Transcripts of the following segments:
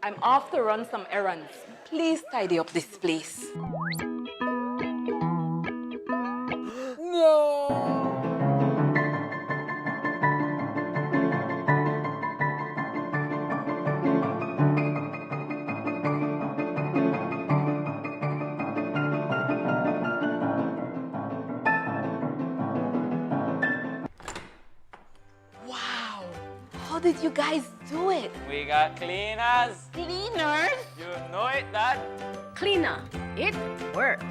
I'm off to run some errands. Please tidy up this place. Wow! How did you guys do it? We got cleaners. Cleaners? You know it, Dad. Cleaner, it works.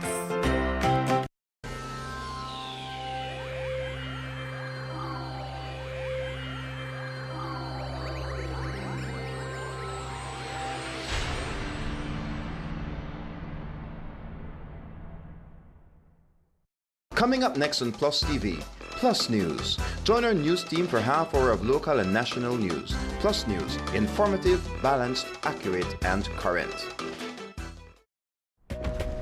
Coming up next on Plus TV, Plus News. Join our news team for half hour of local and national news. Plus News, informative, balanced, accurate, and current.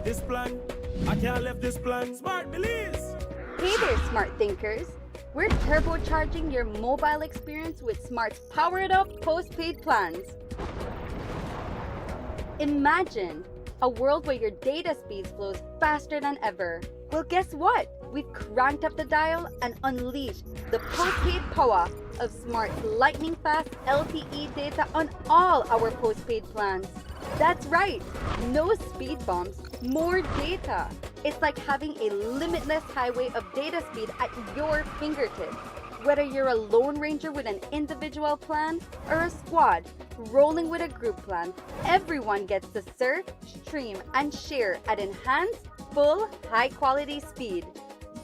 This plan, I can't left this plan. Smart Belize. Hey there, smart thinkers. We're turbocharging your mobile experience with Smart's powered up postpaid plans. Imagine a world where your data speeds flows faster than ever. Well, guess what? We've cranked up the dial and unleashed the postpaid power of Smart's lightning fast LTE data on all our postpaid plans. That's right, no speed bumps, more data. It's like having a limitless highway of data speed at your fingertips. Whether you're a lone ranger with an individual plan or a squad rolling with a group plan, everyone gets to surf, stream, and share at enhanced, full, high-quality speed.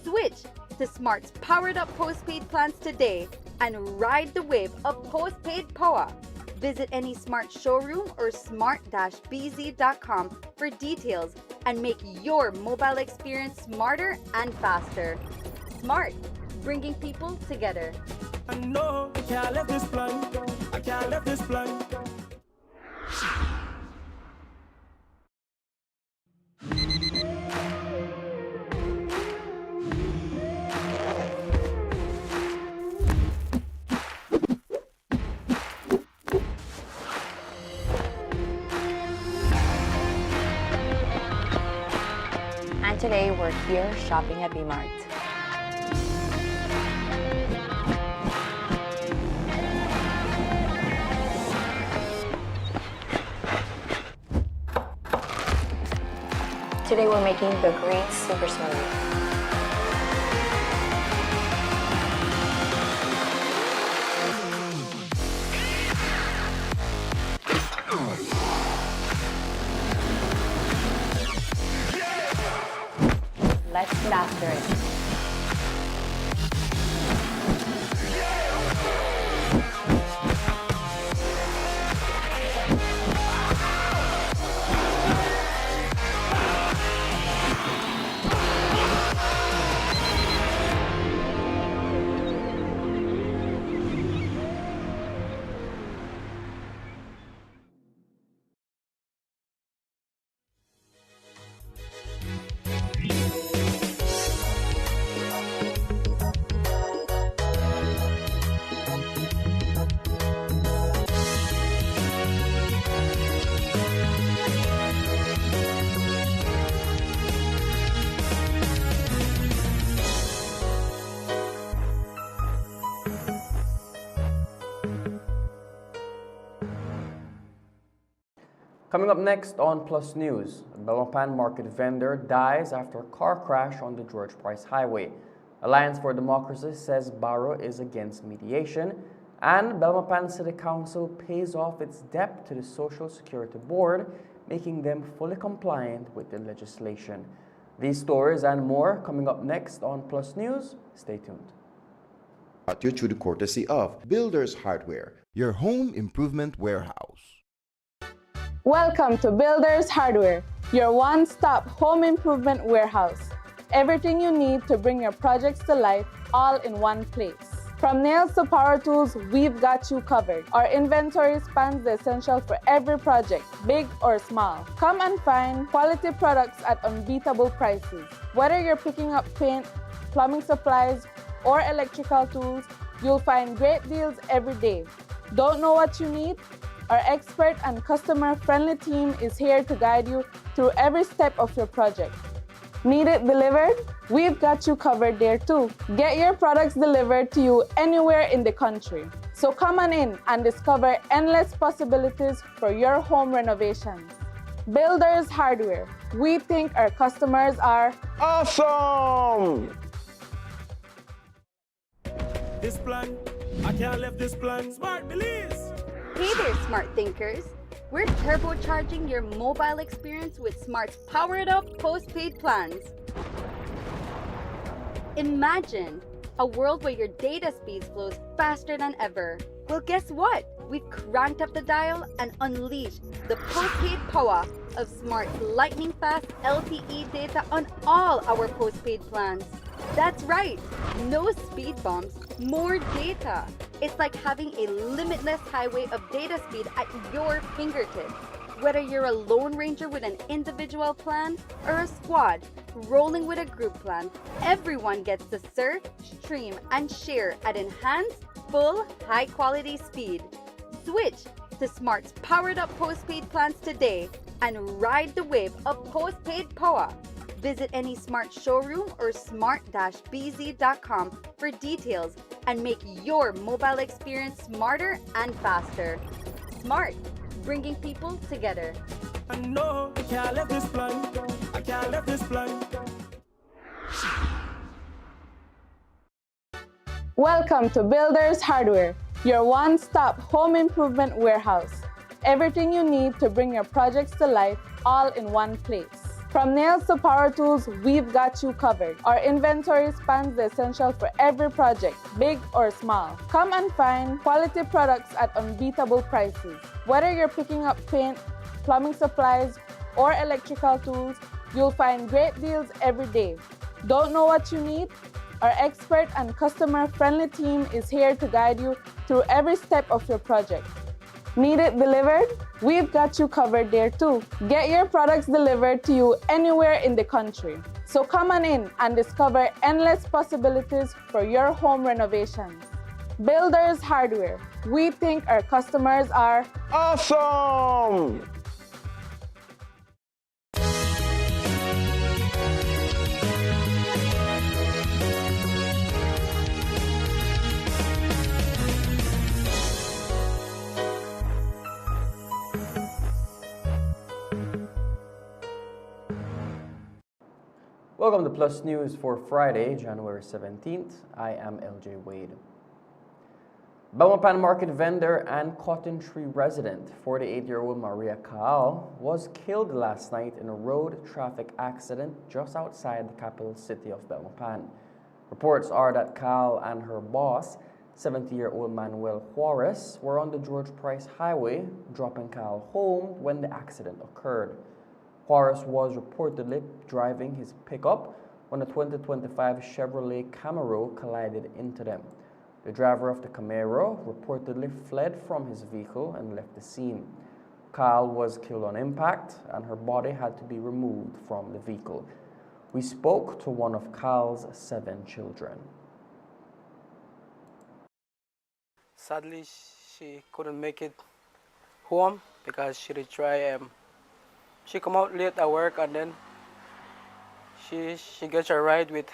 Switch to Smart's powered-up postpaid plans today and ride the wave of postpaid power. Visit any Smart showroom or smart-bz.com for details and make your mobile experience smarter and faster. Smart, bringing people together. I know I can't left this plan. I can't left this plan. And today we're here shopping at B-Mart. Today we're making the green super smoothie. Let's get after it. Coming up next on Plus News, a Belmopan market vendor dies after a car crash on the George Price Highway. Alliance for Democracy says Barrow is against mediation, and Belmopan City Council pays off its debt to the Social Security Board, making them fully compliant with the legislation. These stories and more coming up next on Plus News. Stay tuned. Brought to you through the courtesy of Builders Hardware, your home improvement warehouse. Welcome to Builders Hardware, your one-stop home improvement warehouse. Everything you need to bring your projects to life, all in one place. From nails to power tools, we've got you covered. Our inventory spans the essentials for every project, big or small. Come and find quality products at unbeatable prices. Whether you're picking up paint, plumbing supplies, or electrical tools, you'll find great deals every day. Don't know what you need? Our expert and customer-friendly team is here to guide you through every step of your project. Need it delivered? We've got you covered there too. Get your products delivered to you anywhere in the country. So come on in and discover endless possibilities for your home renovations. Builders Hardware. We think our customers are awesome. This plan, I can't left this plan. Smart Belize. Hey there, smart thinkers. We're turbocharging your mobile experience with Smart's powered up postpaid plans. Imagine a world where your data speed flows faster than ever. Well, guess what? We've cranked up the dial and unleashed the postpaid power of Smart's lightning fast LTE data on all our postpaid plans. That's right, no speed bumps, more data. It's like having a limitless highway of data speed at your fingertips. Whether you're a lone ranger with an individual plan or a squad rolling with a group plan, everyone gets to surf, stream, and share at enhanced, full, high-quality speed. Switch to Smart's powered up postpaid plans today and ride the wave of postpaid power. Visit any Smart showroom or smart-bz.com for details and make your mobile experience smarter and faster. Smart, bringing people together. I know I can't left this plan. I can't left this plan. Welcome to Builders Hardware, your one-stop home improvement warehouse. Everything you need to bring your projects to life all in one place. From nails to power tools, we've got you covered. Our inventory spans the essential for every project, big or small. Come and find quality products at unbeatable prices. Whether you're picking up paint, plumbing supplies, or electrical tools, you'll find great deals every day. Don't know what you need? Our expert and customer-friendly team is here to guide you through every step of your project. Need it delivered? We've got you covered there too. Get your products delivered to you anywhere in the country. So come on in and discover endless possibilities for your home renovations. Builders Hardware. We think our customers are awesome. Welcome to Plus News for Friday, January 17th. I am LJ Wade. Belmopan market vendor and cotton tree resident, 48-year-old Maria Kaal, was killed last night in a road traffic accident just outside the capital city of Belmopan. Reports are that Kaal and her boss, 70-year-old Manuel Juarez, were on the George Price Highway dropping Kaal home when the accident occurred. Juarez was reportedly driving his pickup when a 2025 Chevrolet Camaro collided into them. The driver of the Camaro reportedly fled from his vehicle and left the scene. Kyle was killed on impact and her body had to be removed from the vehicle. We spoke to one of Kyle's 7 children. Sadly, she couldn't make it home because she did try. She come out late at work and then she gets a ride with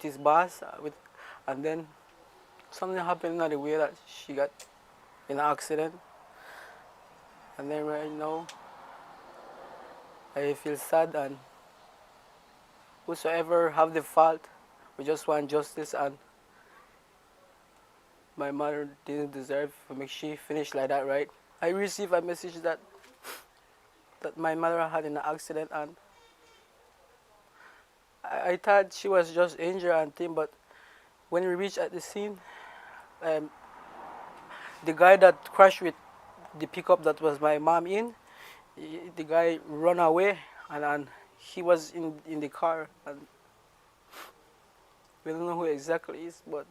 his boss and then something happened on the way that she got in an accident. And then right now I feel sad, and whosoever have the fault, we just want justice, and my mother didn't deserve to make she finish like that, right? I received a message that my mother had in an accident, and I thought she was just injured and thing, but when we reached at the scene, the guy that crashed with the pickup that was my mom in, the guy ran away, and he was in the car, and we don't know who exactly is, but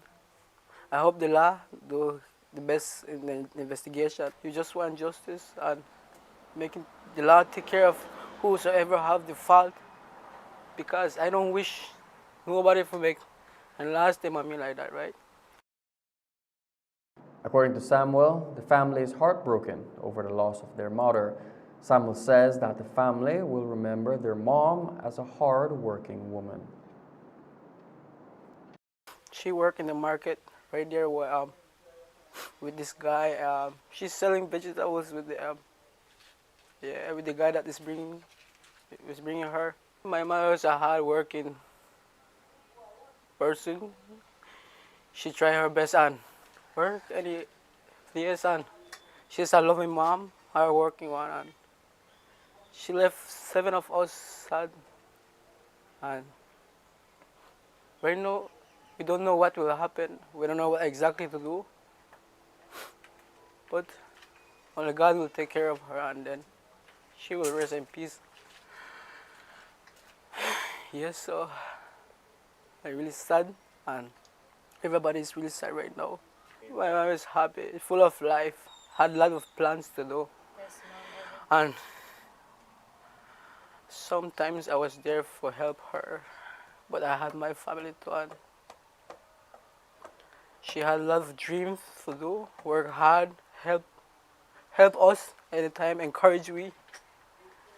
I hope the law do the best in the investigation. You just want justice and making the law take care of whosoever have the fault, because I don't wish nobody to make and last time on me like that, right? According to Samuel, the family is heartbroken over the loss of their mother. Samuel says that the family will remember their mom as a hard-working woman. She worked in the market right there with this guy. She's selling vegetables with the guy that was bringing her. My mother is a hard-working person. She tried her best and work any years and she's a loving mom, hard-working one. And she left 7 of us sad. And right now, we don't know what will happen. We don't know what exactly to do. But only God will take care of her and then she will rest in peace. Yes, so I'm really sad and everybody is really sad right now. My mom is happy, full of life, had a lot of plans to do. And sometimes I was there for help her, but I had my family too. And she had a lot of dreams to do, work hard, help us anytime, encourage me.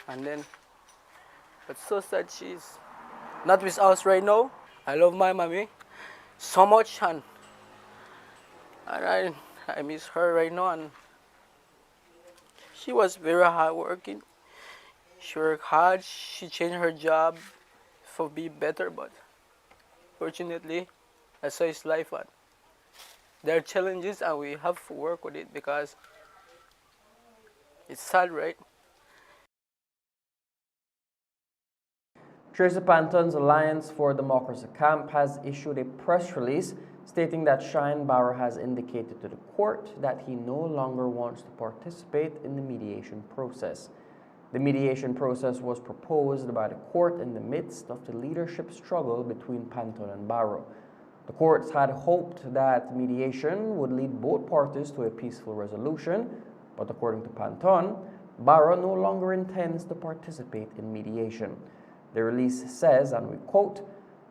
And then, but so sad she's not with us right now. I love my mommy so much and I miss her right now. And she was very hard working. She worked hard, she changed her job for be better, but fortunately, that's how it's life. And there are challenges and we have to work with it because it's sad, right? Tracy Panton's Alliance for Democracy Camp has issued a press release stating that Shine Barrow has indicated to the court that he no longer wants to participate in the mediation process. The mediation process was proposed by the court in the midst of the leadership struggle between Panton and Barrow. The courts had hoped that mediation would lead both parties to a peaceful resolution, but according to Panton, Barrow no longer intends to participate in mediation. The release says, and we quote,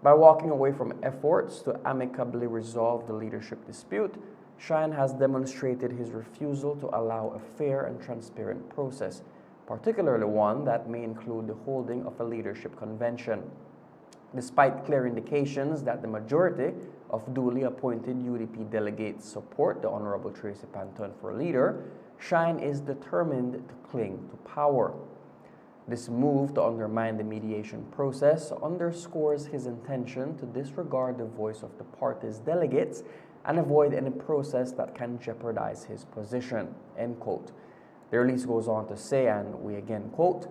"By walking away from efforts to amicably resolve the leadership dispute, Shine has demonstrated his refusal to allow a fair and transparent process, particularly one that may include the holding of a leadership convention. Despite clear indications that the majority of duly appointed UDP delegates support the Honorable Tracy Panton for leader, Shine is determined to cling to power. This move to undermine the mediation process underscores his intention to disregard the voice of the party's delegates and avoid any process that can jeopardize his position." End quote. The release goes on to say, and we again quote,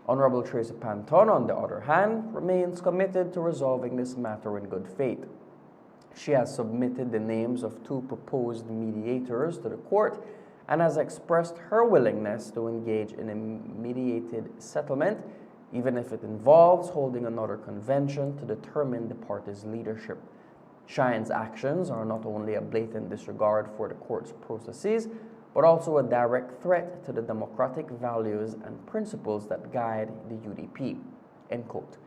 "Honorable Tracy Panton, on the other hand, remains committed to resolving this matter in good faith. She has submitted the names of 2 proposed mediators to the court and has expressed her willingness to engage in a mediated settlement, even if it involves holding another convention to determine the party's leadership. Shine's actions are not only a blatant disregard for the court's processes, but also a direct threat to the democratic values and principles that guide the UDP." End quote.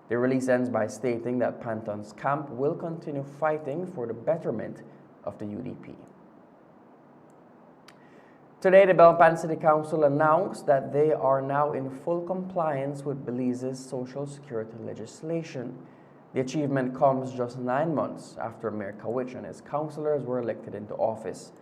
The release ends by stating that Panton's camp will continue fighting for the betterment of the UDP. Today, the Belpan City Council announced that they are now in full compliance with Belize's Social Security legislation. The achievement comes just 9 months after Mayor Kawich and his councillors were elected into office.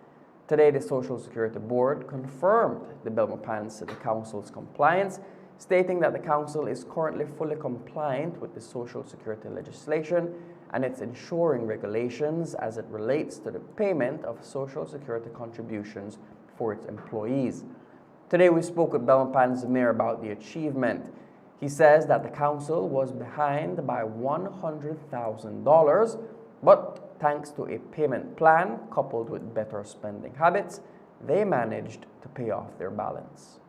Today, the Social Security Board confirmed the Belmopan City Council's compliance, stating that the council is currently fully compliant with the Social Security legislation and its ensuring regulations as it relates to the payment of Social Security contributions for its employees. Today, we spoke with Belmopan's mayor about the achievement. He says that the council was behind by $100,000, but thanks to a payment plan coupled with better spending habits, they managed to pay off their balance.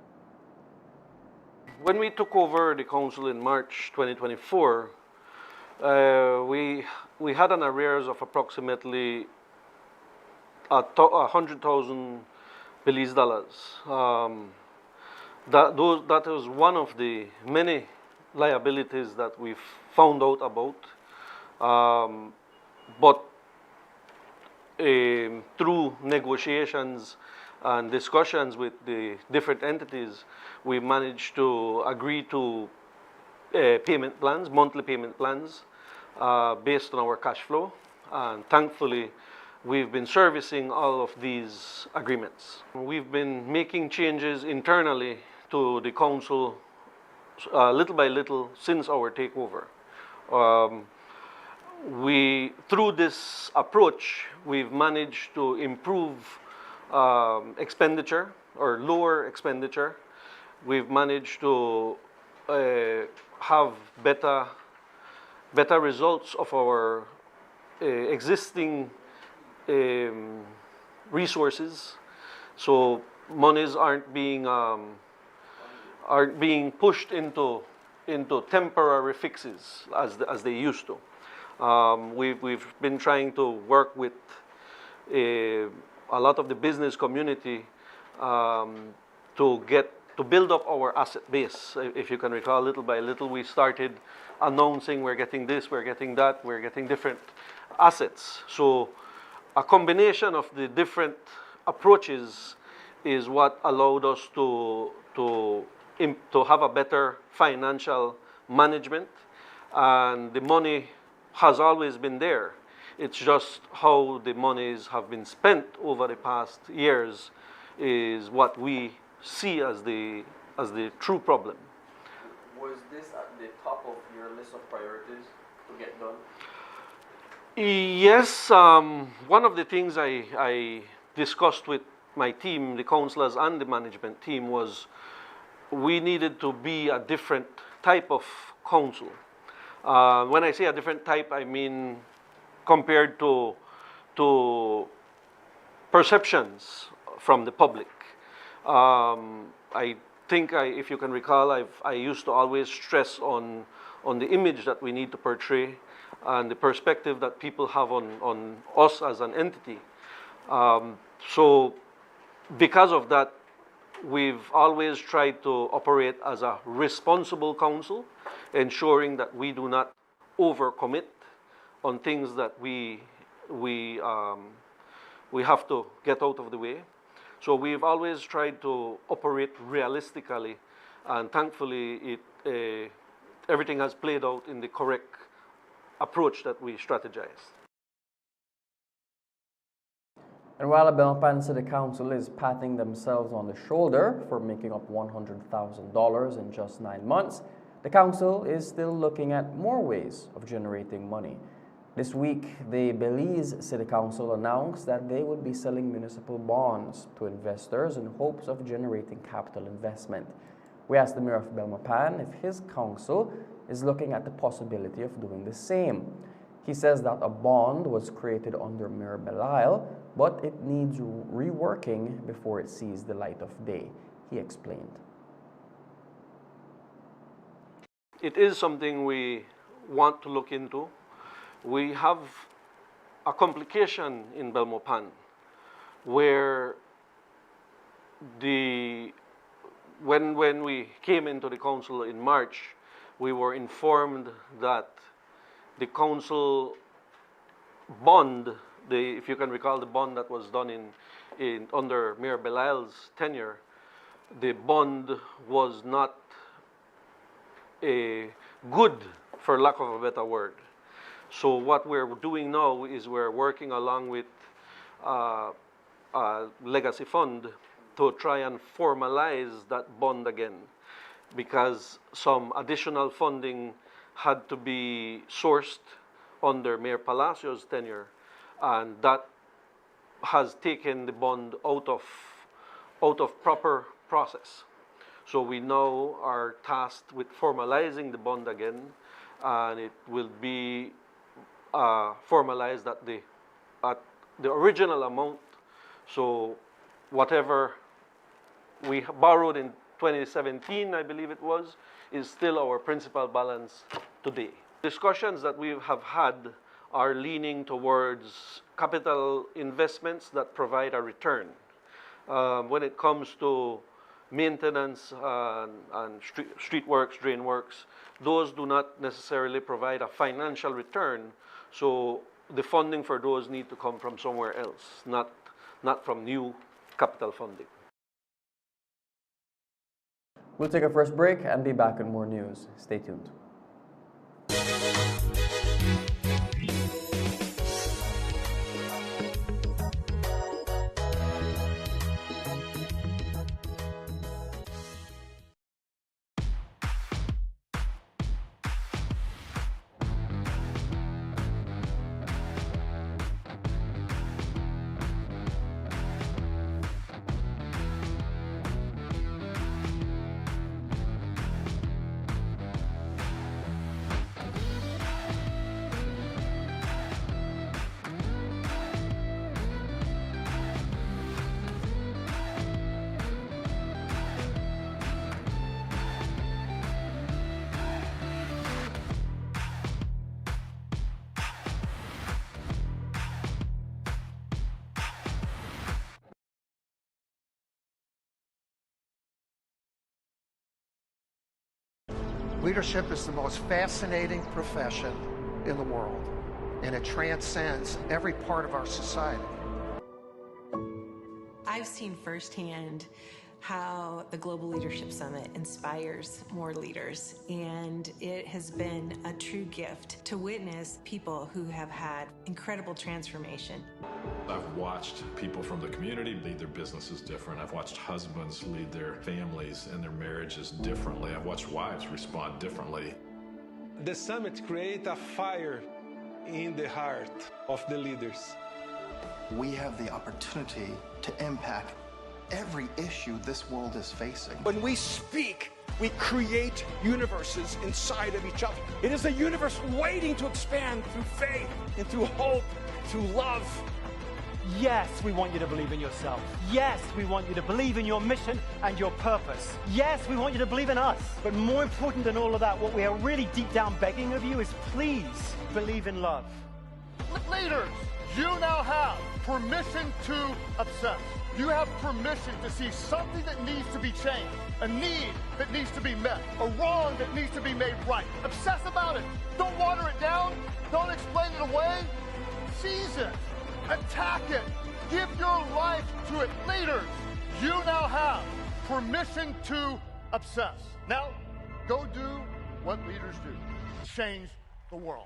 When we took over the council in March 2024, we had an arrears of approximately 100,000 Belize dollars. That was one of the many liabilities that we've found out about. But through negotiations and discussions with the different entities, we managed to agree to payment plans, monthly payment plans, based on our cash flow. And thankfully, we've been servicing all of these agreements. We've been making changes internally to the council little by little since our takeover. Through this approach, we've managed to improve expenditure or lower expenditure. We've managed to have better results of our existing resources. So monies aren't being pushed into temporary fixes as they used to. We've been trying to work with a lot of the business community to build up our asset base. If you can recall, little by little, we started announcing we're getting this, we're getting that, we're getting different assets. So a combination of the different approaches is what allowed us to have a better financial management, and the money has always been there. It's just how the monies have been spent over the past years is what we see as the true problem. Was this at the top of your list of priorities to get done? Yes, one of the things I discussed with my team, the councillors and the management team, was we needed to be a different type of council. When I say a different type, I mean compared to perceptions from the public. I think, if you can recall, I used to always stress on the image that we need to portray and the perspective that people have on us as an entity. So because of that, we've always tried to operate as a responsible council, ensuring that we do not overcommit on things that we have to get out of the way. So we've always tried to operate realistically, and thankfully everything has played out in the correct approach that we strategized. And while the Belmopan City Council is patting themselves on the shoulder for making up $100,000 in just 9 months, the council is still looking at more ways of generating money. This week, the Belize City Council announced that they would be selling municipal bonds to investors in hopes of generating capital investment. We asked the Mayor of Belmopan if his council is looking at the possibility of doing the same. He says that a bond was created under Mayor Belial, but it needs reworking before it sees the light of day, he explained. It is something we want to look into. We have a complication in Belmopan where when we came into the council in March, we were informed that the council bond, if you can recall the bond that was done under Mayor Belial's tenure, the bond was not good, for lack of a better word. So what we're doing now is we're working along with a legacy fund to try and formalize that bond again, because some additional funding had to be sourced under Mayor Palacios' tenure, and that has taken the bond out of proper process. So we now are tasked with formalizing the bond again, and it will be formalized at the original amount. So whatever we borrowed in 2017, I believe it was, is still our principal balance today. Discussions that we have had are leaning towards capital investments that provide a return. When it comes to maintenance and street works, drain works, those do not necessarily provide a financial return. So the funding for those need to come from somewhere else, not from new capital funding. We'll take a first break and be back with more news. Stay tuned. Leadership is the most fascinating profession in the world, and it transcends every part of our society. I've seen firsthand how the Global Leadership Summit inspires more leaders, and it has been a true gift to witness people who have had incredible transformation. I've watched people from the community lead their businesses different. I've watched husbands lead their families and their marriages differently. I've watched wives respond differently. The summit creates a fire in the heart of the leaders. We have the opportunity to impact every issue this world is facing. When we speak, we create universes inside of each other. It is a universe waiting to expand through faith and through hope, through love. Yes, we want you to believe in yourself. Yes, we want you to believe in your mission and your purpose. Yes, we want you to believe in us. But more important than all of that, what we are really deep down begging of you is please believe in love. Leaders, you now have permission to obsess. You have permission to see something that needs to be changed, a need that needs to be met, a wrong that needs to be made right. Obsess about it. Don't water it down. Don't explain it away. Seize it. Attack it. Give your life to it. Leaders, you now have permission to obsess. Now, go do what leaders do. Change the world.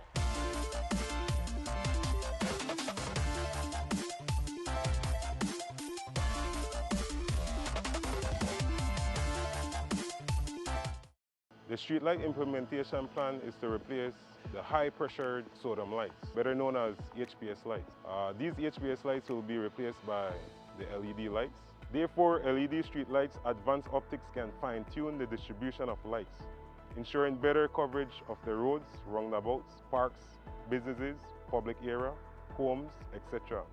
The streetlight implementation plan is to replace the high-pressured sodium lights, better known as HPS lights. These HPS lights will be replaced by the LED lights. Therefore, LED street lights, advanced optics can fine-tune the distribution of lights, ensuring better coverage of the roads, roundabouts, parks, businesses, public area, homes, etc.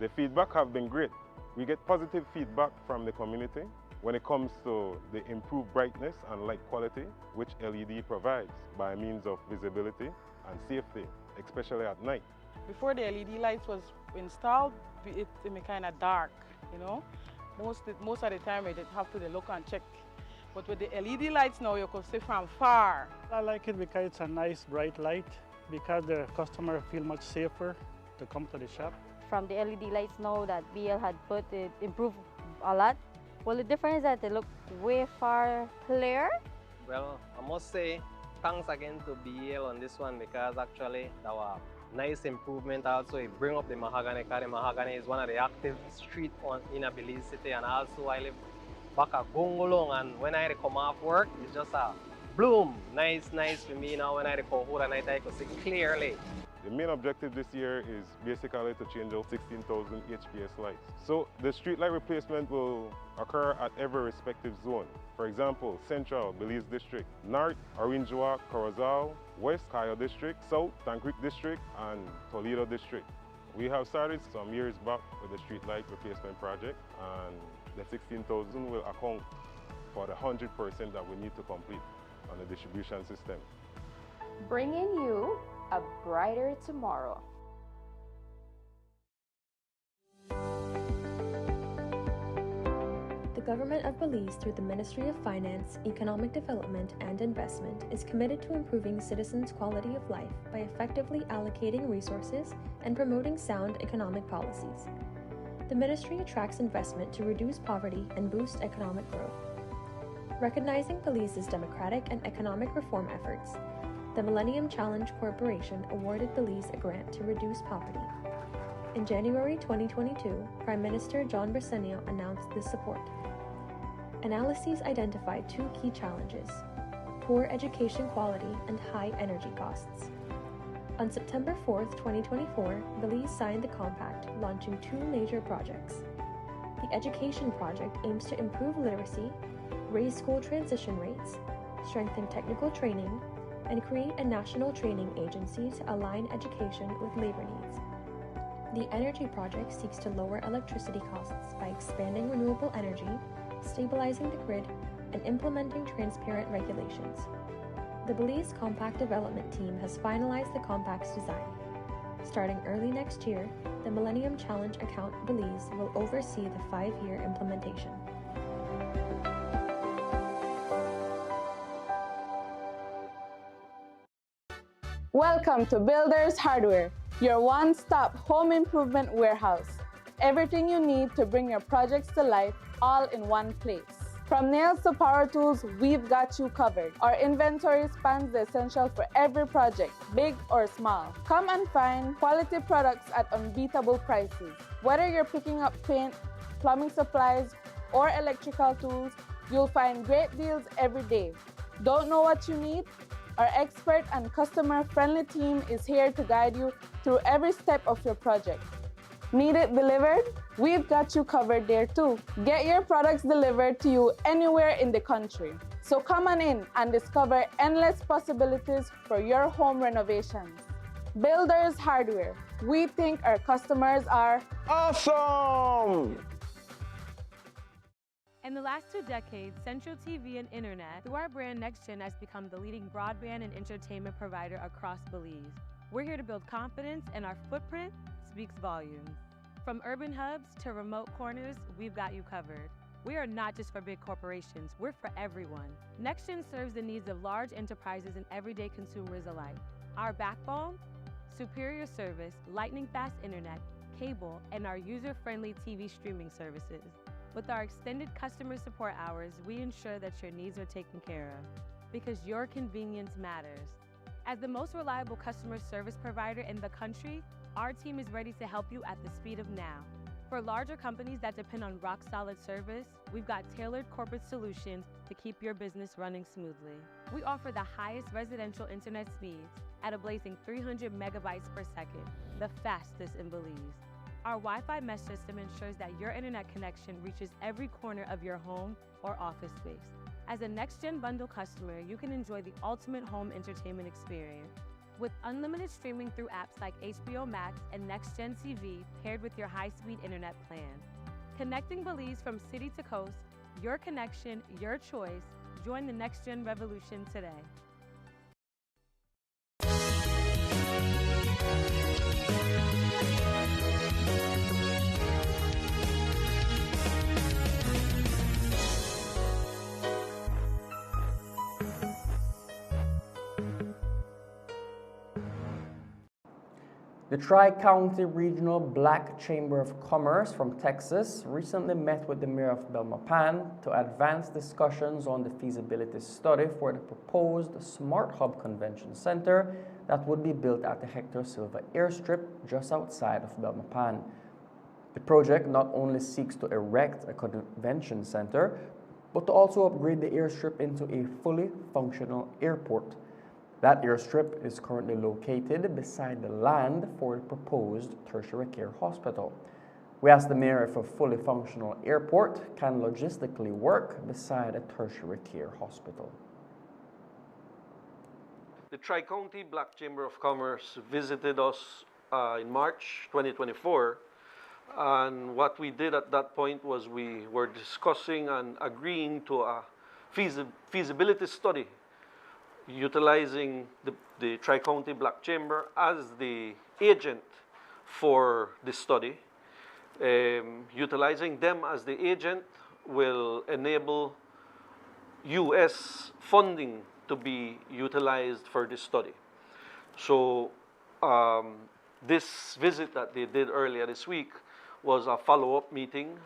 The feedback have been great. We get positive feedback from the community when it comes to the improved brightness and light quality which LED provides by means of visibility and safety, especially at night. Before the LED lights was installed, it was kind of dark, you know. Most of the time, you have to look and check. But with the LED lights now, you can see from far. I like it because it's a nice bright light, because the customer feel much safer to come to the shop. From the LED lights now that BL had put, it improved a lot. Well, the difference is that they look way far clearer. Well, I must say thanks again to BL on this one, because actually that was a nice improvement. Also, it bring up the mahogany, because the mahogany is one of the active street in a Belize City, and also I live back at Gongolong, and when I come off work, it's just a bloom. Nice for me now. When I come home at night, I can see clearly. The main objective this year is basically to change out 16,000 HPS lights. So the street light replacement will occur at every respective zone. For example, Central, Belize District, North, Orangewa, Corozal, West, Cayo District, South, Tancreek District, and Toledo District. We have started some years back with the street light replacement project, and the 16,000 will account for the 100% that we need to complete on the distribution system. Bringing you a brighter tomorrow. The government of Belize, through the Ministry of Finance, Economic Development and Investment, is committed to improving citizens' quality of life by effectively allocating resources and promoting sound economic policies. The ministry attracts investment to reduce poverty and boost economic growth. Recognizing Belize's democratic and economic reform efforts, the Millennium Challenge Corporation awarded Belize a grant to reduce poverty. In January 2022, Prime Minister John Briceño announced this support. Analyses identified two key challenges: poor education quality and high energy costs. On September 4, 2024, Belize signed the compact, launching two major projects. The Education Project aims to improve literacy, raise school transition rates, strengthen technical training, and create a national training agency to align education with labor needs. The Energy Project seeks to lower electricity costs by expanding renewable energy, stabilizing the grid, and implementing transparent regulations. The Belize Compact Development Team has finalized the compact's design. Starting early next year, the Millennium Challenge Account Belize will oversee the 5-year implementation. Welcome to Builders Hardware, your one-stop home improvement warehouse. Everything you need to bring your projects to life, all in one place. From nails to power tools, we've got you covered. Our inventory spans the essential for every project, big or small. Come and find quality products at unbeatable prices. Whether you're picking up paint, plumbing supplies, or electrical tools, you'll find great deals every day. Don't know what you need? Our expert and customer-friendly team is here to guide you through every step of your project. Need it delivered? We've got you covered there too. Get your products delivered to you anywhere in the country. So come on in and discover endless possibilities for your home renovations. Builders Hardware. We think our customers are awesome! In the last 2 decades, Central TV and Internet, through our brand NextGen, has become the leading broadband and entertainment provider across Belize. We're here to build confidence, and our footprint speaks volumes. From urban hubs to remote corners, we've got you covered. We are not just for big corporations, we're for everyone. NextGen serves the needs of large enterprises and everyday consumers alike. Our backbone? Superior service, lightning-fast internet, cable, and our user-friendly TV streaming services. With our extended customer support hours, we ensure that your needs are taken care of, because your convenience matters. As the most reliable customer service provider in the country, our team is ready to help you at the speed of now. For larger companies that depend on rock-solid service, we've got tailored corporate solutions to keep your business running smoothly. We offer the highest residential internet speeds at a blazing 300 megabytes per second, the fastest in Belize. Our Wi-Fi mesh system ensures that your internet connection reaches every corner of your home or office space. As a NextGen Bundle customer, you can enjoy the ultimate home entertainment experience. With unlimited streaming through apps like HBO Max and NextGen TV paired with your high-speed internet plan. Connecting Belize from city to coast, your connection, your choice. Join the NextGen revolution today. The Tri-County Regional Black Chamber of Commerce from Texas recently met with the Mayor of Belmopan to advance discussions on the feasibility study for the proposed Smart Hub Convention Center that would be built at the Hector Silva Airstrip just outside of Belmopan. The project not only seeks to erect a convention center, but to also upgrade the airstrip into a fully functional airport. That airstrip is currently located beside the land for the proposed tertiary care hospital. We asked the mayor if a fully functional airport can logistically work beside a tertiary care hospital. The Tri-County Black Chamber of Commerce visited us in March 2024, and what we did at that point was we were discussing and agreeing to a feasibility study utilizing the Tri-County Black Chamber as the agent for the study, utilizing them as the agent will enable U.S. funding to be utilized for this study. So this visit that they did earlier this week was a follow-up meeting.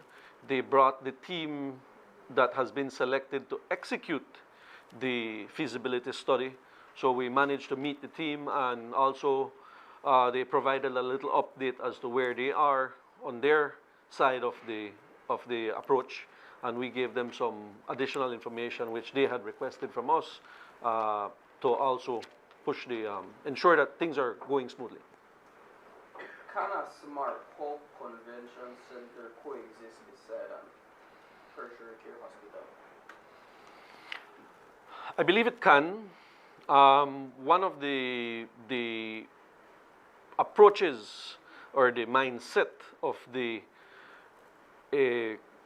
They brought the team that has been selected to execute the feasibility study. So we managed to meet the team, and also they provided a little update as to where they are on their side of the approach, and we gave them some additional information which they had requested from us to also push ensure that things are going smoothly. Can a smart hub convention center coexist beside a tertiary care hospital? I believe it can. One of the approaches or the mindset of the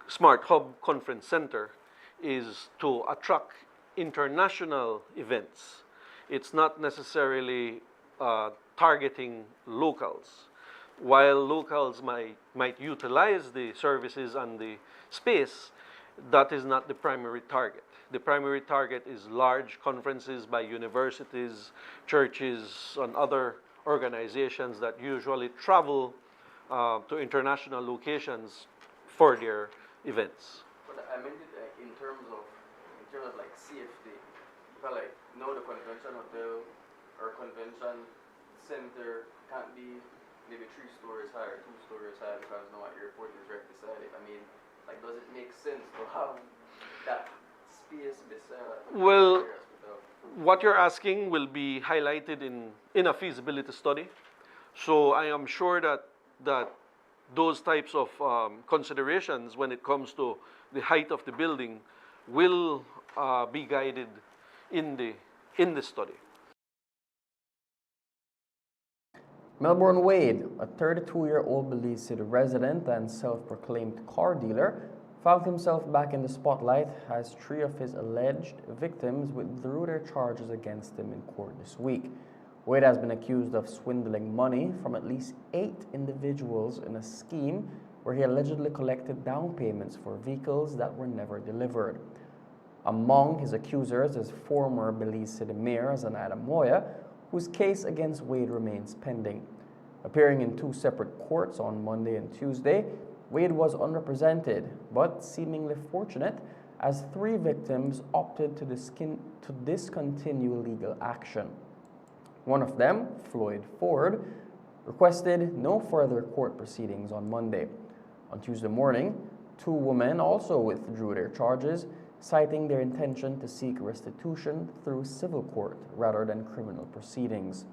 Smart Hub Conference Center is to attract international events. It's not necessarily targeting locals. While locals might utilize the services and the space, that is not the primary target. The primary target is large conferences by universities, churches, and other organizations that usually travel to international locations for their events. But I meant it in terms of like safety. Because like now the convention hotel or convention center can't be maybe 3 stories high or 2 stories high because now our airport is right beside it. I mean, like, does it make sense to have that space beside? Well, what you're asking will be highlighted in a feasibility study. So I am sure that those types of considerations when it comes to the height of the building will be guided in the study. Melbourne Wade, a 32-year-old Belize City resident and self-proclaimed car dealer, found himself back in the spotlight as 3 of his alleged victims withdrew their charges against him in court this week. Wade has been accused of swindling money from at least 8 individuals in a scheme where he allegedly collected down payments for vehicles that were never delivered. Among his accusers is former Belize City Mayor Zenaida Moya, whose case against Wade remains pending. Appearing in 2 separate courts on Monday and Tuesday, Wade was unrepresented, but seemingly fortunate, as 3 victims opted to discontinue legal action. One of them, Floyd Ford, requested no further court proceedings on Monday. On Tuesday morning, 2 women also withdrew their charges, citing their intention to seek restitution through civil court rather than criminal proceedings.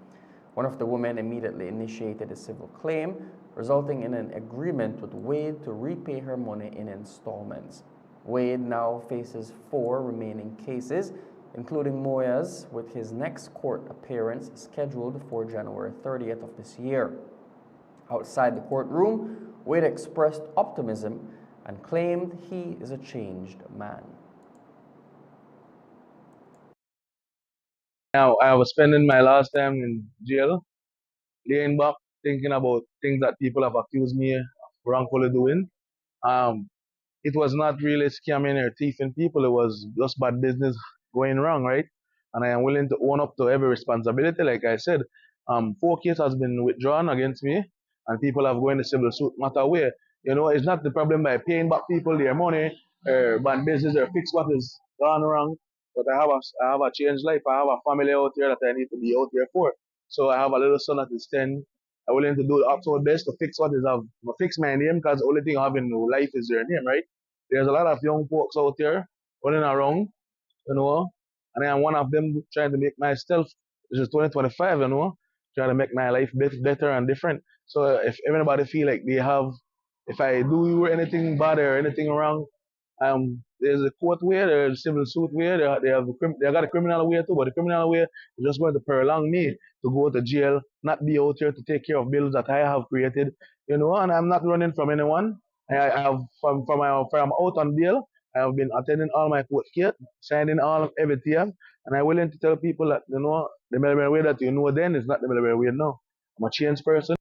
One of the women immediately initiated a civil claim, resulting in an agreement with Wade to repay her money in installments. Wade now faces 4 remaining cases, including Moya's, with his next court appearance scheduled for January 30th of this year. Outside the courtroom, Wade expressed optimism and claimed he is a changed man. Now, I was spending my last time in jail, laying back, thinking about things that people have accused me of wrongfully doing. It was not really scamming or thieving people. It was just bad business going wrong, right? And I am willing to own up to every responsibility. Like I said, 4 cases has been withdrawn against me, and people have going to civil suit matter where. You know, it's not the problem by paying back people their money or bad business or fix what is gone wrong. But I have a changed life. I have a family out here that I need to be out here for. So I have a little son that is 10. I'm willing to do the absolute best to fix what is have fix my name, because the only thing I have in life is your name, right? There's a lot of young folks out there running around, you know, and I'm one of them trying to make myself, this is 2025, you know, trying to make my life better and different. So if everybody feel like they have, if I do anything bad or anything wrong, there's a court way, there's a civil suit way, they got a criminal way too, but the criminal way is just going to prolong me to go to jail, not be out here to take care of bills that I have created, you know, and I'm not running from anyone. I have from out on bail, I have been attending all my court case, signing all everything, and I'm willing to tell people that, you know, the Melbourne way that you know then is not the Melbourne way now. I'm a changed person.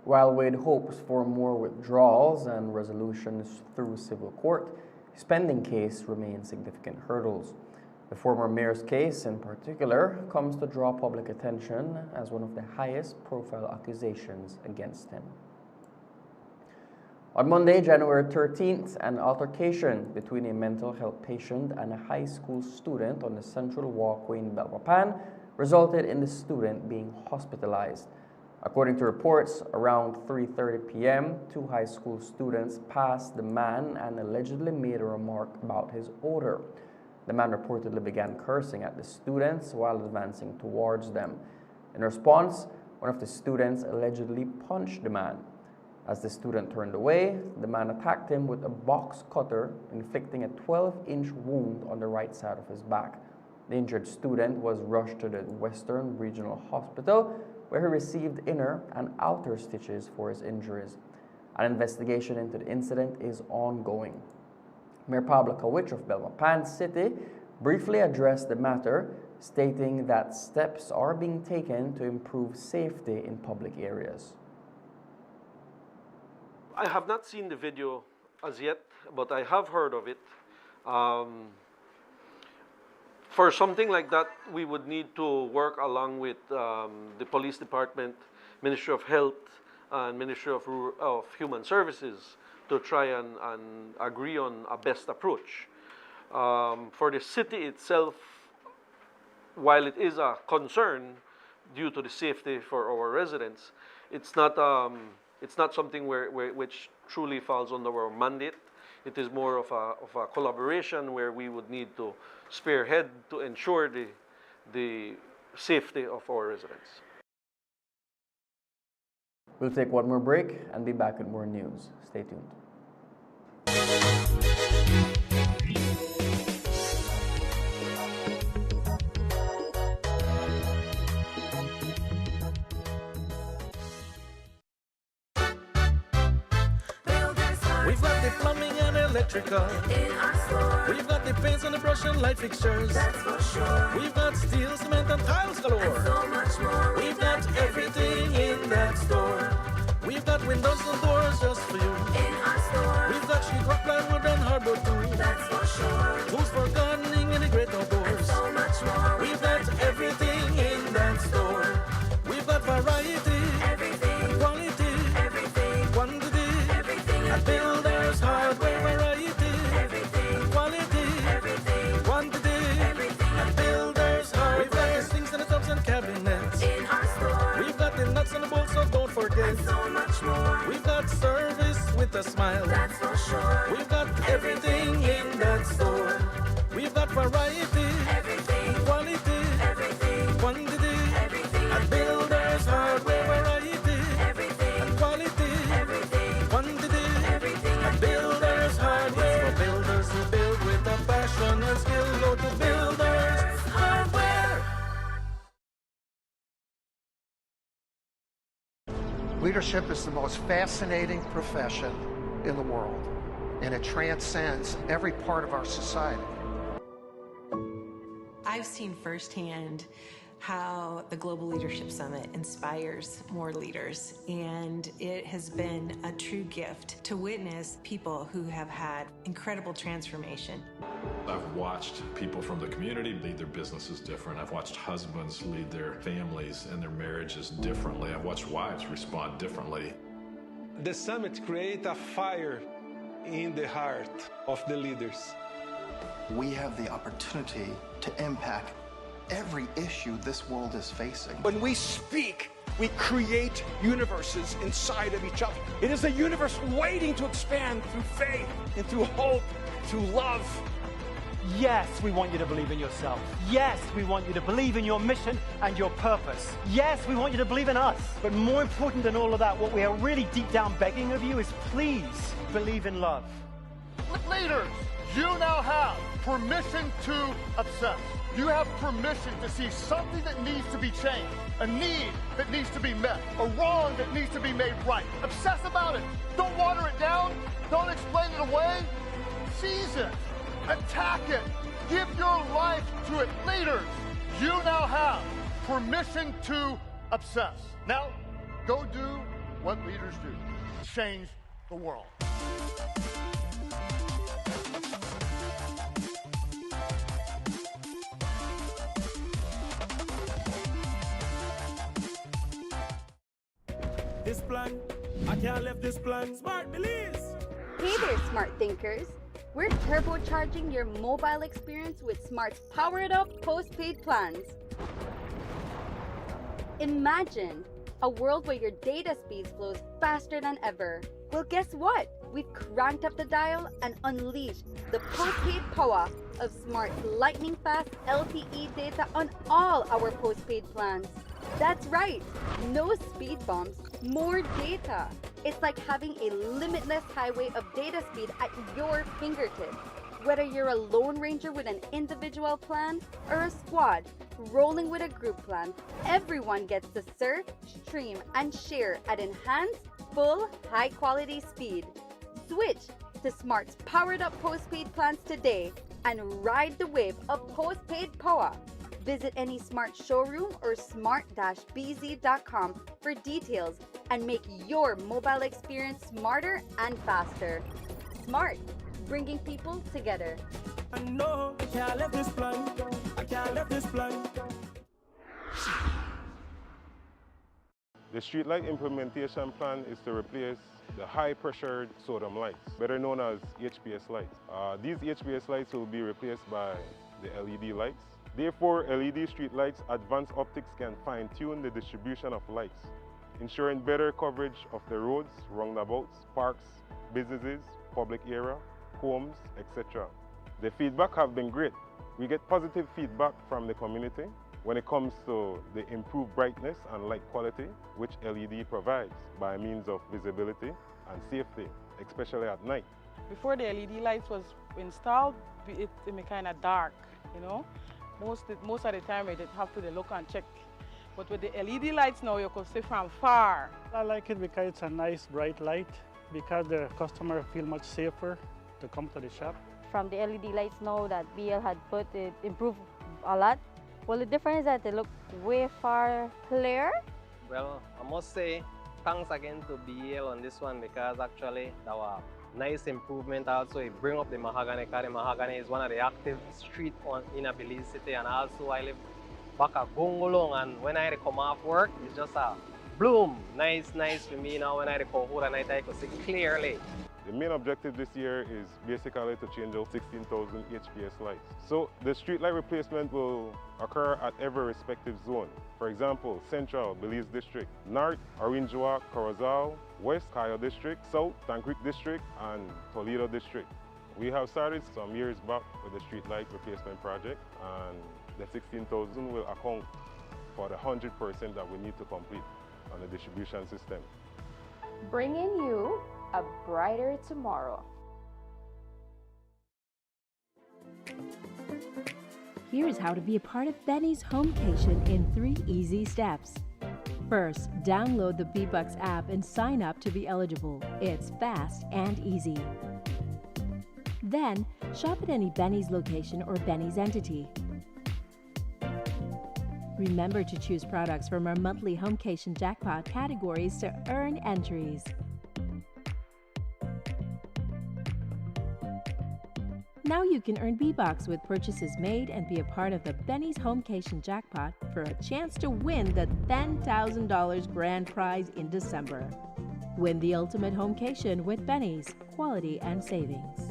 While Wade hopes for more withdrawals and resolutions through civil court, his pending case remains significant hurdles. The former mayor's case, in particular, comes to draw public attention as one of the highest profile accusations against him. On Monday, January 13th, an altercation between a mental health patient and a high school student on the central walkway in Belmopan resulted in the student being hospitalized. According to reports, around 3:30 p.m., two high school students passed the man and allegedly made a remark about his odor. The man reportedly began cursing at the students while advancing towards them. In response, one of the students allegedly punched the man. As the student turned away, the man attacked him with a box cutter, inflicting a 12-inch wound on the right side of his back. The injured student was rushed to the Western Regional Hospital, where he received inner and outer stitches for his injuries. An investigation into the incident is ongoing. Mayor Pablo Kawich of Belmopan City briefly addressed the matter, stating that steps are being taken to improve safety in public areas. I have not seen the video as yet, but I have heard of it. For something like that, we would need to work along with the police department, Ministry of Health, and Ministry of Human Services to try and agree on a best approach. For the city itself, while it is a concern due to the safety for our residents, it's not something which truly falls under our mandate. It is more of a collaboration where we would need to spearhead to ensure the safety of our residents. We'll take one more break and be back with more news. Stay tuned. We've got the plumbing and electrical in our store. We've got the paints and the brush and light fixtures. That's for sure. We've got steel, cement, and tiles galore. And so much more. We've got everything in that store. We've got windows and doors just for you. In our store. We've got sheetrock, plywood, and hardwood too. That's for sure. Tools for gardening and the great outdoors. And so much more. We've got everything in that store. We've got variety. Everything. Quality. Everything. Quantity. Everything. And Builders Hardware variety. Everything. Quality. Everything. Quantity. Everything. And Builders Hardware. We've got the sinks and the tubs and cabinets. In our store. We've got the nuts and the bolts, so don't forget. And so much more. We've got service with a smile. That's for sure. We've got everything in that store. We've got variety. Everything. Quality. Everything. Quantity. Everything. And Builders Hardware variety. Everything. And quality. Everything. Quantity. Everything. And Builders Hardware. It's for builders who build with a passion and skill. Go to Builders Hardware. Leadership is the most fascinating profession in the world, and it transcends every part of our society. I've seen firsthand how the Global Leadership Summit inspires more leaders, and it has been a true gift to witness people who have had incredible transformation. I've watched people from the community lead their businesses different. I've watched husbands lead their families and their marriages differently. I've watched wives respond differently. The summit creates a fire in the heart of the leaders. We have the opportunity to impact every issue this world is facing. When we speak, we create universes inside of each other. It is a universe waiting to expand through faith and through hope, through love. Yes, we want you to believe in yourself. Yes, we want you to believe in your mission and your purpose. Yes, we want you to believe in us. But more important than all of that, what we are really deep down begging of you is please believe in love. Leaders, you now have permission to obsess. You have permission to see something that needs to be changed, a need that needs to be met, a wrong that needs to be made right. Obsess about it. Don't water it down. Don't explain it away. Seize it. Attack it. Give your life to it. Leaders, you now have permission to obsess. Now, go do what leaders do. Change the world. This plan, I can't leave this plan. Smart Belize. Hey there, smart thinkers. We're turbocharging your mobile experience with Smart's powered up postpaid plans. Imagine a world where your data speeds flows faster than ever. Well, guess what? We've cranked up the dial and unleashed the postpaid power of Smart's lightning fast LTE data on all our postpaid plans. That's right, no speed bumps, more data. It's like having a limitless highway of data speed at your fingertips. Whether you're a Lone Ranger with an individual plan or a squad rolling with a group plan, everyone gets to surf, stream, and share at enhanced, full, high-quality speed. Switch to Smart's powered-up postpaid plans today and ride the wave of postpaid power. Visit any Smart showroom or smart-bz.com for details and make your mobile experience smarter and faster. Smart, bringing people together. I know I can't leave this plan. I can't leave this plan. The streetlight implementation plan is to replace the high-pressured sodium lights, better known as HPS lights. These HPS lights will be replaced by the LED lights. Therefore, LED street lights advanced optics can fine-tune the distribution of lights, ensuring better coverage of the roads, roundabouts, parks, businesses, public area, homes, etc. The feedback have been great. We get positive feedback from the community when it comes to the improved brightness and light quality which LED provides by means of visibility and safety, especially at night. Before the LED lights was installed, it was kind of dark, you know. Most of the time, you have to look and check. But with the LED lights now, you can see from far. I like it because it's a nice bright light, because the customer feel much safer to come to the shop. From the LED lights now that BL had put, it improved a lot. Well, the difference is that they look way far clearer. Well, I must say thanks again to BL on this one because actually that was nice improvement. Also, it bring up the mahogany because the mahogany is one of the active street in a Belize city, and also I live back at Gongolong, and when I come off work, it's just a bloom. Nice for me now. When I come home at night, I can see clearly. The main objective this year is basically to change out 16,000 HPS lights. So the street light replacement will occur at every respective zone. For example, Central, Belize District, North, Orinjoa, Corozal, West, Cayo District, South, Tancreek District, and Toledo District. We have started some years back with the street light replacement project, and the 16,000 will account for the 100% that we need to complete on the distribution system. Bringing you a brighter tomorrow. Here's how to be a part of Benny's Homecation in 3 easy steps. First, download the B-Bucks app and sign up to be eligible. It's fast and easy. Then, shop at any Benny's location or Benny's entity. Remember to choose products from our monthly Homecation jackpot categories to earn entries. Now you can earn B-Bucks with purchases made and be a part of the Benny's Homecation jackpot for a chance to win the $10,000 grand prize in December. Win the ultimate Homecation with Benny's, quality and savings.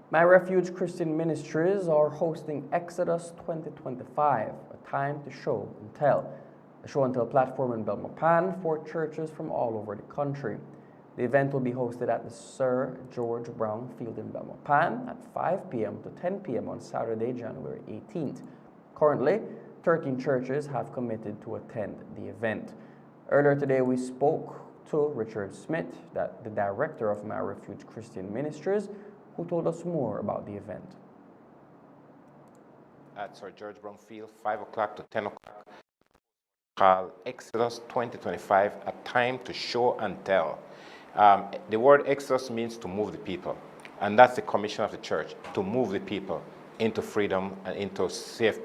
My Refuge Christian Ministries are hosting Exodus 2025, a time to show and tell. A show and tell platform in Belmopan for churches from all over the country. The event will be hosted at the Sir George Brown Field in Belmopan at 5 p.m. to 10 p.m. on Saturday, January 18th. Currently, 13 churches have committed to attend the event. Earlier today, we spoke to Richard Smith, the director of My Refuge Christian Ministries, who told us more about the event. At Sir George Brown Field, 5 o'clock to 10 o'clock called Exodus 2025, a time to show and tell. The word Exodus means to move the people. And that's the commission of the church, to move the people into freedom and into safe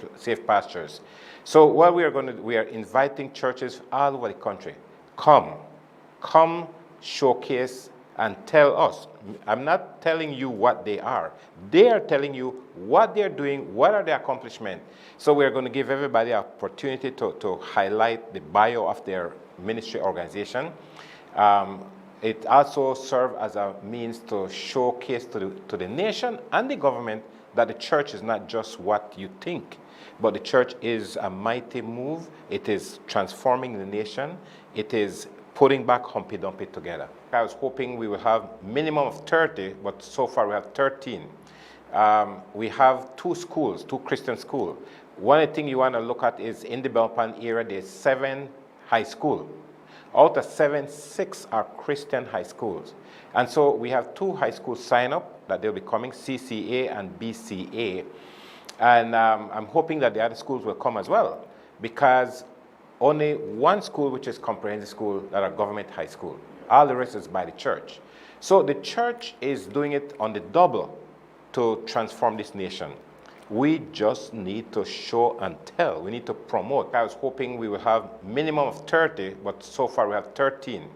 pastures. So what we are inviting churches all over the country. Come showcase and tell us. I'm not telling you what they are. They are telling you what they're doing, what are their accomplishments. So we're going to give everybody an opportunity to highlight the bio of their ministry organization. It also serves as a means to showcase to the nation and the government that the church is not just what you think, but the church is a mighty move. It is transforming the nation. It is putting back Humpty Dumpty together. I was hoping we will have minimum of 30, but so far we have 13. We have 2 schools, 2 Christian schools. One thing you want to look at is in the Belpan area, there's 7 high schools. Out of 7, 6 are Christian high schools. And so we have 2 high schools sign up that they'll be coming, CCA and BCA. And I'm hoping that the other schools will come as well, because only 1 school, which is comprehensive school, that are government high school. All the rest is by the church. So the church is doing it on the double to transform this nation. We just need to show and tell. We need to promote. I was hoping we will have minimum of 30, but so far we have 13.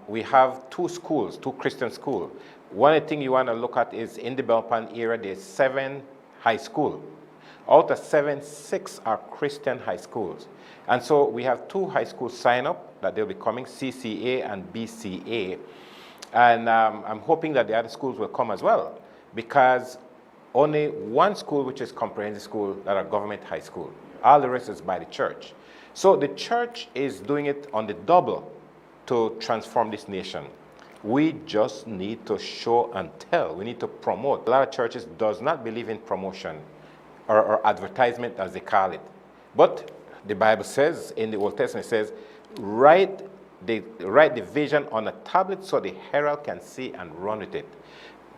We have 2 schools, 2 Christian schools. One thing you want to look at is in the Belpan area, there's 7 high schools. Out of 7, 6 are Christian high schools. And so we have 2 high schools sign up that they'll be coming, CCA and BCA. And I'm hoping that the other schools will come as well, because only 1 school, which is comprehensive school, that are government high school. All the rest is by the church. So the church is doing it on the double to transform this nation. We just need to show and tell. We need to promote. A lot of churches does not believe in promotion or advertisement, as they call it. But the Bible says, in the Old Testament, it says, write the vision on a tablet so the herald can see and run with it.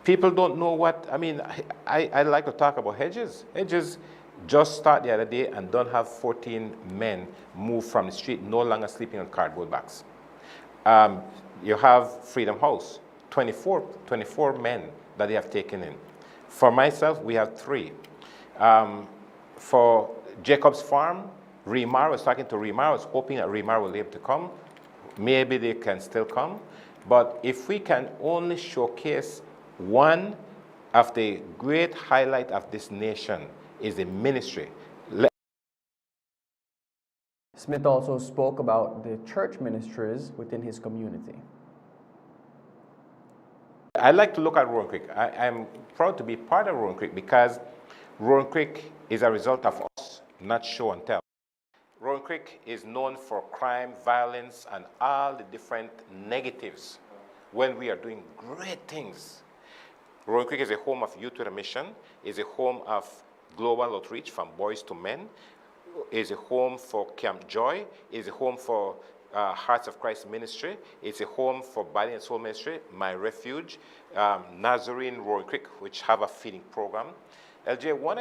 People don't know what, I like to talk about Hedges. Hedges just started the other day and don't have 14 men move from the street, no longer sleeping on cardboard bags. You have Freedom House, 24 men that they have taken in. For myself, we have 3. For Jacob's Farm, Remar, I was talking to Remar, I was hoping that Remar will be able to come. Maybe they can still come. But if we can only showcase one of the great highlight of this nation is the ministry. Smith also spoke about the church ministries within his community. I like to look at Rowan Creek. I'm proud to be part of Rowan Creek because Rowan Creek is a result of us, not show and tell. Rowan Creek is known for crime, violence, and all the different negatives when we are doing great things. Rowan Creek is a home of Youth with a Mission, is a home of global outreach from boys to men, is a home for Camp Joy, is a home for Hearts of Christ Ministry, it's a home for Body and Soul Ministry, My Refuge, Nazarene Rowan Creek, which have a feeding program. LJ, one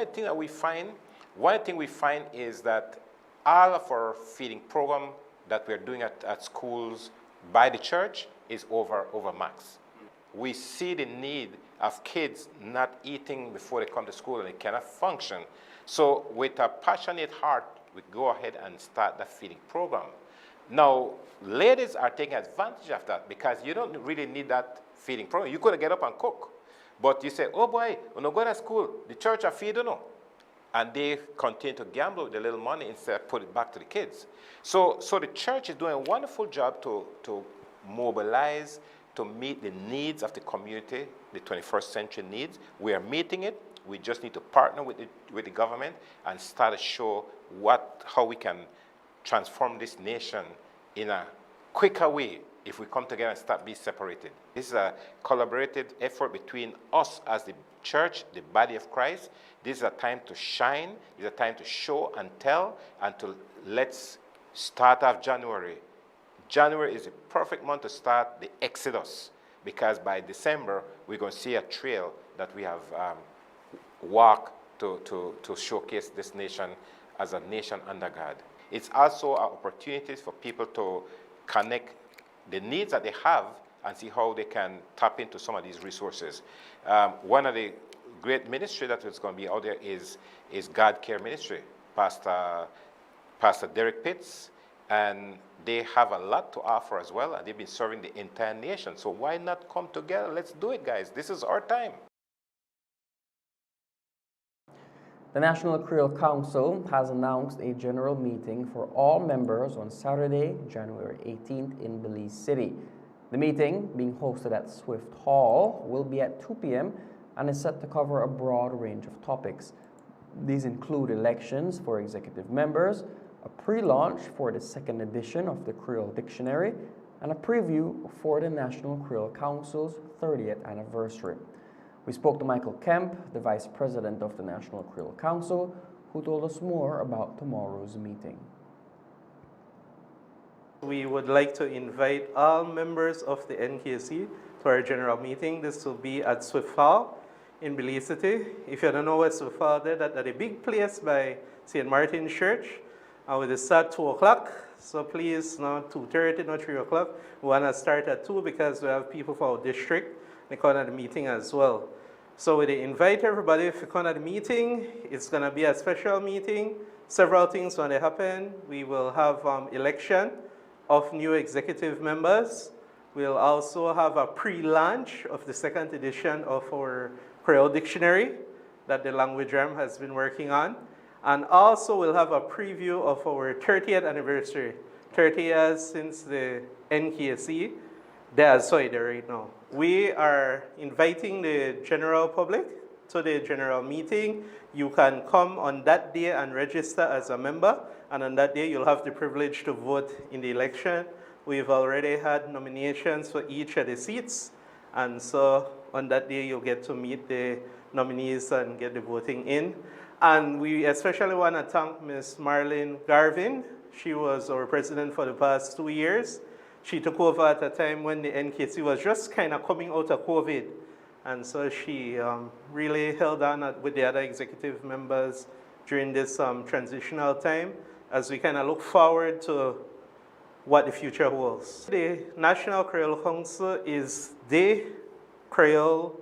thing we find is that all of our feeding program that we're doing at schools by the church is over max. We see the need of kids not eating before they come to school and they cannot function. So with a passionate heart, we go ahead and start the feeding program. Now, ladies are taking advantage of that because you don't really need that feeding program. You could get up and cook. But you say, oh boy, when I go to school, the church are feeding, no. And they continue to gamble with the little money instead of put it back to the kids. So the church is doing a wonderful job to mobilize, to meet the needs of the community, the 21st century needs. We are meeting it. We just need to partner with the government and start to show how we can transform this nation in a quicker way if we come together and stop being separated. This is a collaborative effort between us as the church, the body of Christ. This is a time to shine. This is a time to show and tell, and let's start off January. January is a perfect month to start the Exodus, because by December, we're going to see a trail that we have walked to showcase this nation as a nation under God. It's also an opportunity for people to connect the needs that they have and see how they can tap into some of these resources. One of the great ministry that is going to be out there is God Care Ministry, Pastor Derek Pitts, and they have a lot to offer as well, and they've been serving the entire nation. So why not come together? Let's do it, guys. This is our time. The National Creole Council has announced a general meeting for all members on Saturday, January 18th in Belize City. The meeting, being hosted at Swift Hall, will be at 2 p.m. and is set to cover a broad range of topics. These include elections for executive members, a pre-launch for the second edition of the Creole Dictionary, and a preview for the National Creole Council's 30th anniversary. We spoke to Michael Kemp, the Vice President of the National Creole Council, who told us more about tomorrow's meeting. We would like to invite all members of the NKC to our general meeting. This will be at Swift Hall in Belize City. If you don't know where Swift Hall is, that's at a big place by St. Martin's Church. We will start 2 o'clock, so please, not 2:30, not 3 o'clock. We want to start at 2 because we have people from our district. They come at the meeting as well. So we invite everybody, if you come at the meeting, it's going to be a special meeting. Several things going to happen. We will have election of new executive members. We'll also have a pre-launch of the second edition of our Creole Dictionary that the language arm has been working on. And also we'll have a preview of our 30th anniversary. 30 years since the NKC. That's why they're right now. We are inviting the general public to the general meeting. You can come on that day and register as a member, and on that day you'll have the privilege to vote in the election. We've already had nominations for each of the seats, and so on that day you'll get to meet the nominees and get the voting in. And we especially want to thank Ms. Marlene Garvin. She was our president for the past 2 years. She took over at a time when the NKC was just kind of coming out of COVID. And so she really held on with the other executive members during this transitional time as we kind of look forward to what the future holds. The National Creole Council is the Creole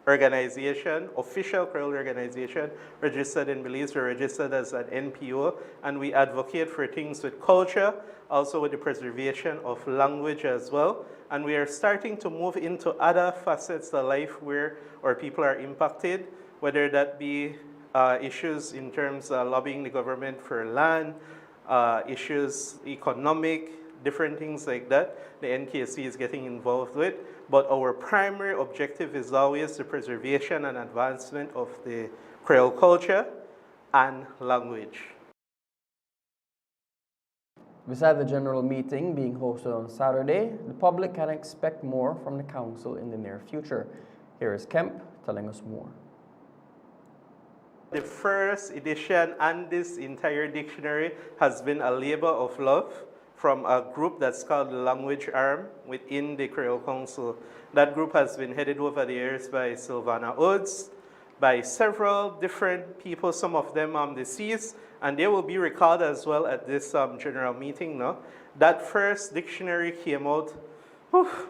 organization, official Creole organization, registered in Belize. We're registered as an NPO, and we advocate for things with culture, also with the preservation of language as well. And we are starting to move into other facets of life where our people are impacted, whether that be issues in terms of lobbying the government for land, issues economic, different things like that. The NKC is getting involved with. But our primary objective is always the preservation and advancement of the Creole culture and language. Besides the general meeting being hosted on Saturday, the public can expect more from the council in the near future. Here is Kemp telling us more. The first edition and this entire dictionary has been a labor of love from a group that's called the Language Arm within the Creole Council. That group has been headed over the years by Sylvana Oates, by several different people, some of them deceased, and they will be recalled as well at this general meeting. No? That first dictionary came out,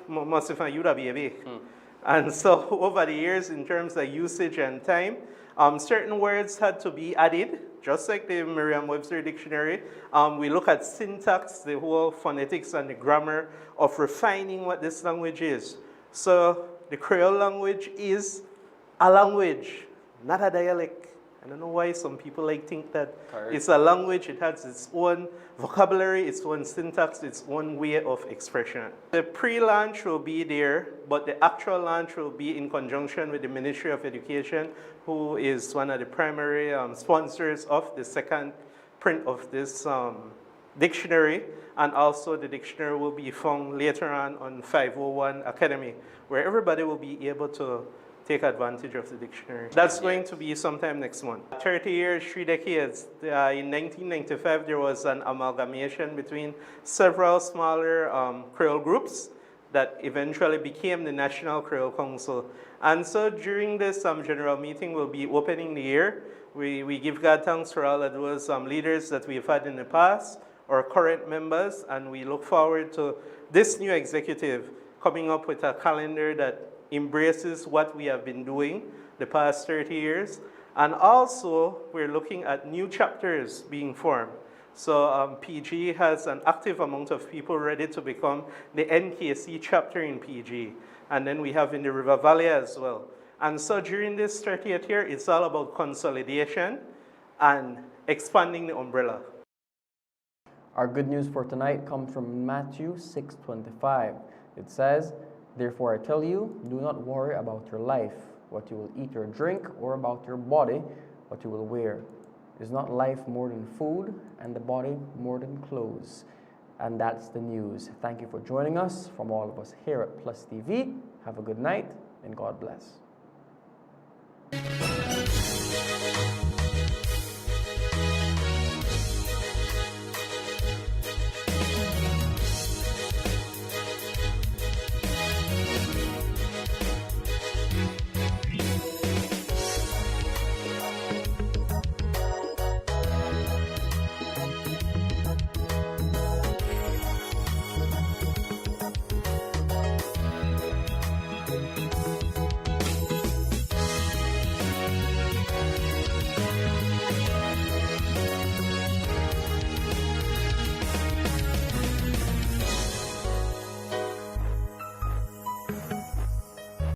must have been a baby. And so over the years, in terms of usage and time, certain words had to be added, just like the Merriam-Webster dictionary. We look at syntax, the whole phonetics and the grammar of refining what this language is. So the Creole language is a language, not a dialect. I don't know why some people think that it's a language. It has its own vocabulary, its own syntax, its own way of expression. The pre-launch will be there, but the actual launch will be in conjunction with the Ministry of Education, who is one of the primary sponsors of the second print of this dictionary. And also the dictionary will be found later on 501 Academy, where everybody will be able to take advantage of the dictionary. That's going to be sometime next month. 30 years, 3 decades. In 1995, there was an amalgamation between several smaller Creole groups that eventually became the National Creole Council. And so during this general meeting, we'll be opening the year We give God thanks for all of those leaders that we've had in the past, our current members, and we look forward to this new executive coming up with a calendar that embraces what we have been doing the past 30 years. And also, we're looking at new chapters being formed. So PG has an active amount of people ready to become the NKC chapter in PG. And then we have in the River Valley as well. And so during this 30th year, it's all about consolidation and expanding the umbrella. Our good news for tonight comes from Matthew 6:25. It says, "Therefore I tell you, do not worry about your life, what you will eat or drink, or about your body, what you will wear. Is not life more than food, and the body more than clothes?" And that's the news. Thank you for joining us. From all of us here at Plus TV, have a good night, and God bless.